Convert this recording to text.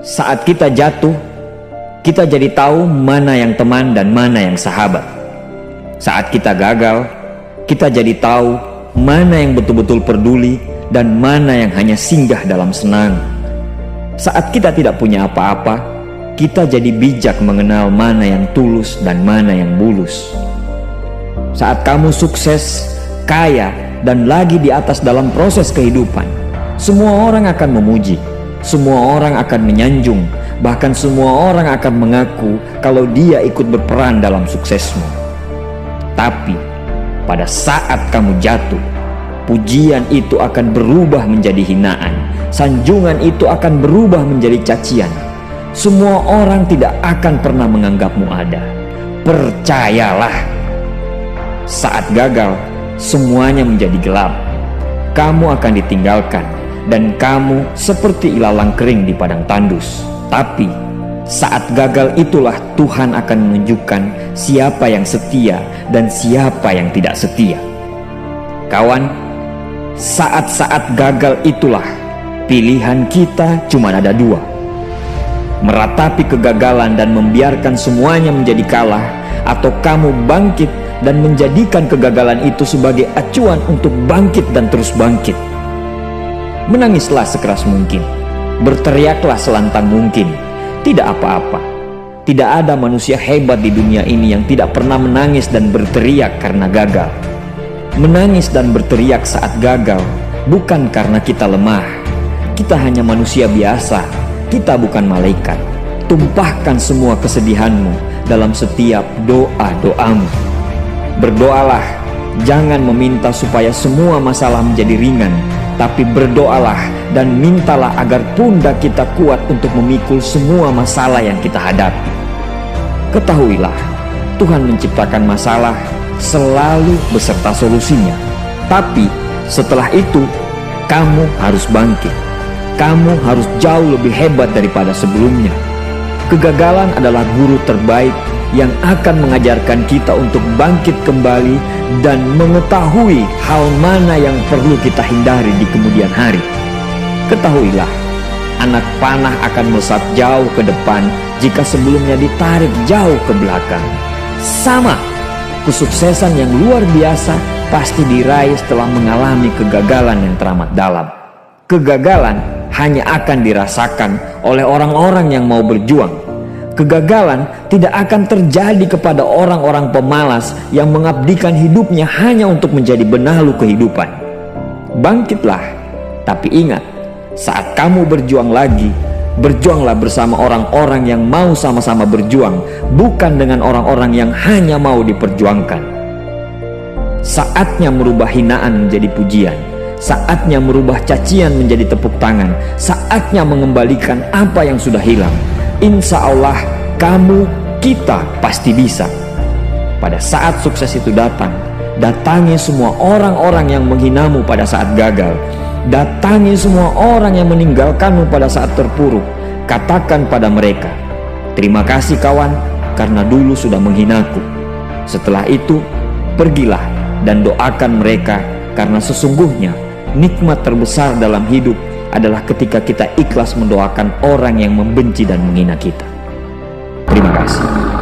Saat kita jatuh, kita jadi tahu mana yang teman dan mana yang sahabat. Saat kita gagal, kita jadi tahu mana yang betul-betul peduli dan mana yang hanya singgah dalam senang. Saat kita tidak punya apa-apa, kita jadi bijak mengenal mana yang tulus dan mana yang bulus. Saat kamu sukses, kaya, dan lagi di atas dalam proses kehidupan, semua orang akan memuji, semua orang akan menyanjung, bahkan semua orang akan mengaku kalau dia ikut berperan dalam suksesmu. Tapi pada saat kamu jatuh, pujian itu akan berubah menjadi hinaan, sanjungan itu akan berubah menjadi cacian. Semua orang tidak akan pernah menganggapmu ada. Percayalah. Saat gagal, semuanya menjadi gelap. Kamu akan ditinggalkan dan kamu seperti ilalang kering di padang tandus. Tapi saat gagal itulah Tuhan akan menunjukkan siapa yang setia dan siapa yang tidak setia. Kawan, saat-saat gagal itulah pilihan kita cuma ada dua: meratapi kegagalan dan membiarkan semuanya menjadi kalah, atau kamu bangkit dan menjadikan kegagalan itu sebagai acuan untuk bangkit dan terus bangkit. Menangislah sekeras mungkin, berteriaklah selantang mungkin. Tidak apa-apa. Tidak ada manusia hebat di dunia ini yang tidak pernah menangis dan berteriak karena gagal. Menangis dan berteriak saat gagal bukan karena kita lemah. Kita hanya manusia biasa. Kita bukan malaikat. Tumpahkan semua kesedihanmu dalam setiap doa-doamu. Berdoalah, jangan meminta supaya semua masalah menjadi ringan, tapi berdoalah dan mintalah agar pundak kita kuat untuk memikul semua masalah yang kita hadapi. Ketahuilah, Tuhan menciptakan masalah selalu beserta solusinya. Tapi setelah itu, kamu harus bangkit. Kamu harus jauh lebih hebat daripada sebelumnya. Kegagalan adalah guru terbaik yang akan mengajarkan kita untuk bangkit kembali dan mengetahui hal mana yang perlu kita hindari di kemudian hari. Ketahuilah, anak panah akan melesat jauh ke depan jika sebelumnya ditarik jauh ke belakang. Sama, kesuksesan yang luar biasa pasti diraih setelah mengalami kegagalan yang teramat dalam. Kegagalan hanya akan dirasakan oleh orang-orang yang mau berjuang. Kegagalan tidak akan terjadi kepada orang-orang pemalas yang mengabdikan hidupnya hanya untuk menjadi benalu kehidupan. Bangkitlah, tapi ingat, saat kamu berjuang lagi, berjuanglah bersama orang-orang yang mau sama-sama berjuang, bukan dengan orang-orang yang hanya mau diperjuangkan. Saatnya merubah hinaan menjadi pujian. Saatnya merubah cacian menjadi tepuk tangan. Saatnya mengembalikan apa yang sudah hilang. Insya Allah kamu, kita pasti bisa. Pada saat sukses itu datang, datangi semua orang-orang yang menghinamu pada saat gagal. Datangi semua orang yang meninggalkanmu pada saat terpuruk. Katakan pada mereka, terima kasih kawan, karena dulu sudah menghinaku. Setelah itu, pergilah dan doakan mereka, karena sesungguhnya nikmat terbesar dalam hidup adalah ketika kita ikhlas mendoakan orang yang membenci dan menghina kita. Terima kasih.